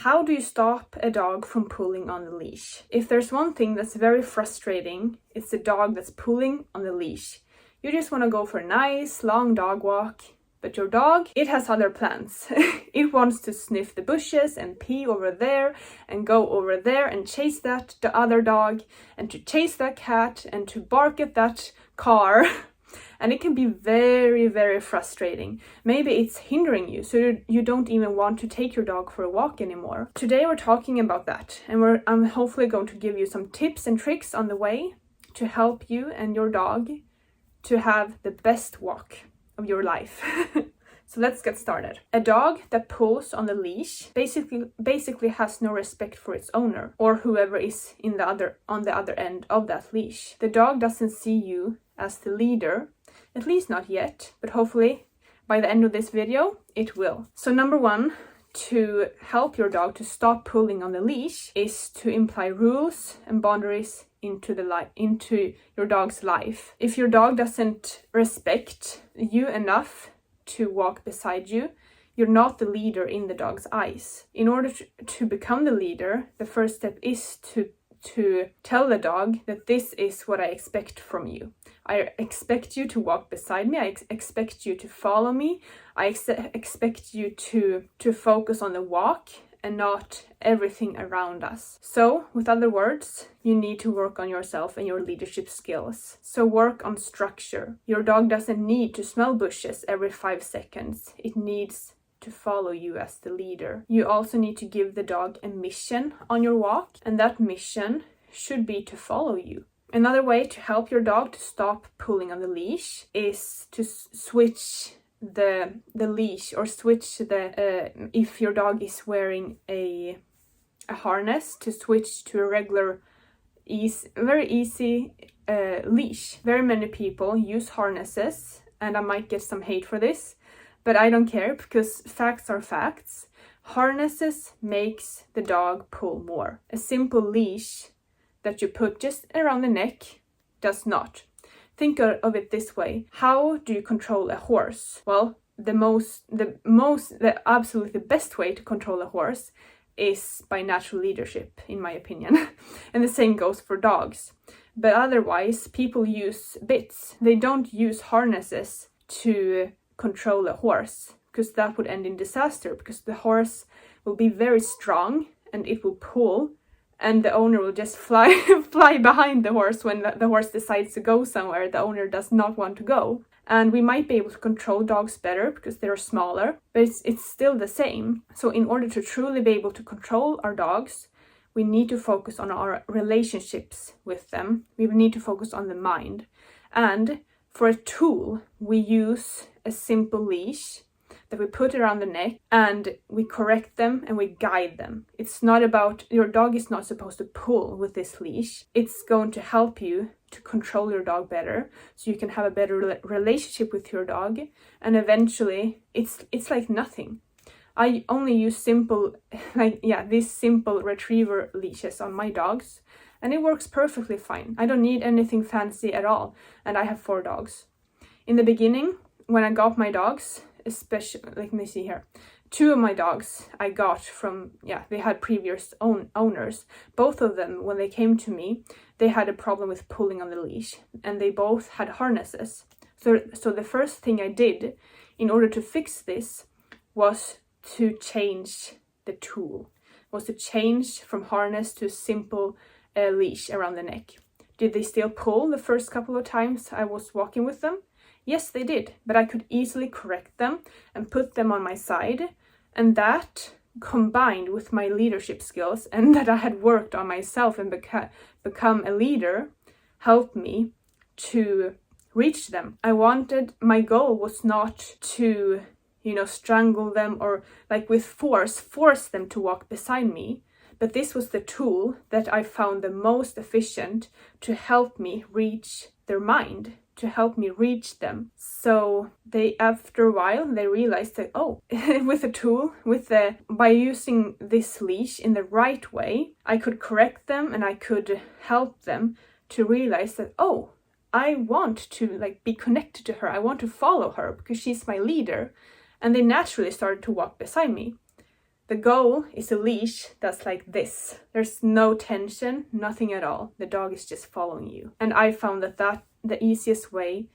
How do you stop a dog from pulling on the leash? If there's one thing that's very frustrating, it's the dog that's pulling on the leash. You just want to go for a nice long dog walk, but your dog, it has other plans. It wants to sniff the bushes and pee over there and go over there and chase the other dog and to chase that cat and to bark at that car. And it can be very, very frustrating. Maybe it's hindering you, so you don't even want to take your dog for a walk anymore. Today we're talking about that, and I'm hopefully going to give you some tips and tricks on the way to help you and your dog to have the best walk of your life. So let's get started. A dog that pulls on the leash basically has no respect for its owner or whoever is on the other end of that leash. The dog doesn't see you as the leader, at least not yet, but hopefully by the end of this video it will. So number one, to help your dog to stop pulling on the leash is to imply rules and boundaries into your dog's life. If your dog doesn't respect you enough to walk beside you, you're not the leader in the dog's eyes. In order to become the leader, the first step is to tell the dog that this is what I expect from you. I expect you to walk beside me. I expect you to follow me. I expect you to focus on the walk and not everything around us. So, with other words, you need to work on yourself and your leadership skills. So work on structure. Your dog doesn't need to smell bushes every 5 seconds. It needs to follow you as the leader. You also need to give the dog a mission on your walk, and that mission should be to follow you. Another way to help your dog to stop pulling on the leash is to switch the leash, or switch if your dog is wearing a harness, to switch to a regular very easy leash. Very many people use harnesses, and I might get some hate for this, but I don't care, because facts are facts. Harnesses makes the dog pull more. A simple leash that you put just around the neck does not. Think of it this way. How do you control a horse? Well, the absolutely best way to control a horse is by natural leadership, in my opinion. And the same goes for dogs. But otherwise, people use bits. They don't use harnesses to control a horse, because that would end in disaster, because the horse will be very strong and it will pull, and the owner will just fly behind the horse when the horse decides to go somewhere the owner does not want to go. And we might be able to control dogs better because they're smaller, but it's still the same. So in order to truly be able to control our dogs, we need to focus on our relationships with them. We need to focus on the mind. And for a tool, we use a simple leash that we put around the neck, and we correct them and we guide them. It's not about, your dog is not supposed to pull with this leash. It's going to help you to control your dog better, so you can have a better relationship with your dog, and eventually it's like nothing. I only use these simple retriever leashes on my dogs, and it works perfectly fine. I don't need anything fancy at all, and I have 4 dogs. In the beginning, when I got my dogs, especially, let me see here, 2 of my dogs I got from, they had previous owners. Both of them, when they came to me, they had a problem with pulling on the leash, and they both had harnesses. So the first thing I did in order to fix this was to change the tool, was to change from harness to simple leash around the neck. Did they still pull the first couple of times I was walking with them? Yes, they did, but I could easily correct them and put them on my side, and that, combined with my leadership skills and that I had worked on myself and become a leader, helped me to reach them. My goal was not to, strangle them or with force them to walk beside me, but this was the tool that I found the most efficient to help me reach their mind, to help me reach them. So after a while, they realized that, with a tool, by using this leash in the right way, I could correct them and I could help them to realize that, I want to be connected to her. I want to follow her because she's my leader. And they naturally started to walk beside me. The goal is a leash that's like this. There's no tension, nothing at all. The dog is just following you. And I found that the easiest way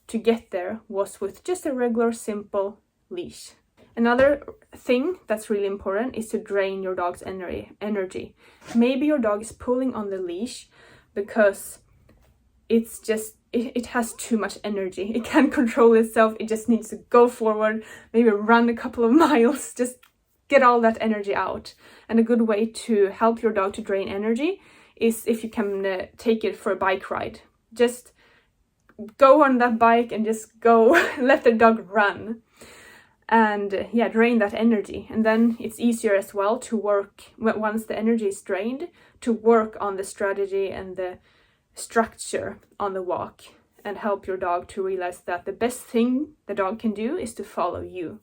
to get there was with just a regular simple leash. Another thing that's really important is to drain your dog's energy. Maybe your dog is pulling on the leash because it has too much energy. It can't control itself. It just needs to go forward, maybe run a couple of miles, just get all that energy out. And a good way to help your dog to drain energy is if you can take it for a bike ride. Just go on that bike and just go, let the dog run. And drain that energy. And then it's easier as well to work, once the energy is drained, to work on the strategy and the structure on the walk and help your dog to realize that the best thing the dog can do is to follow you.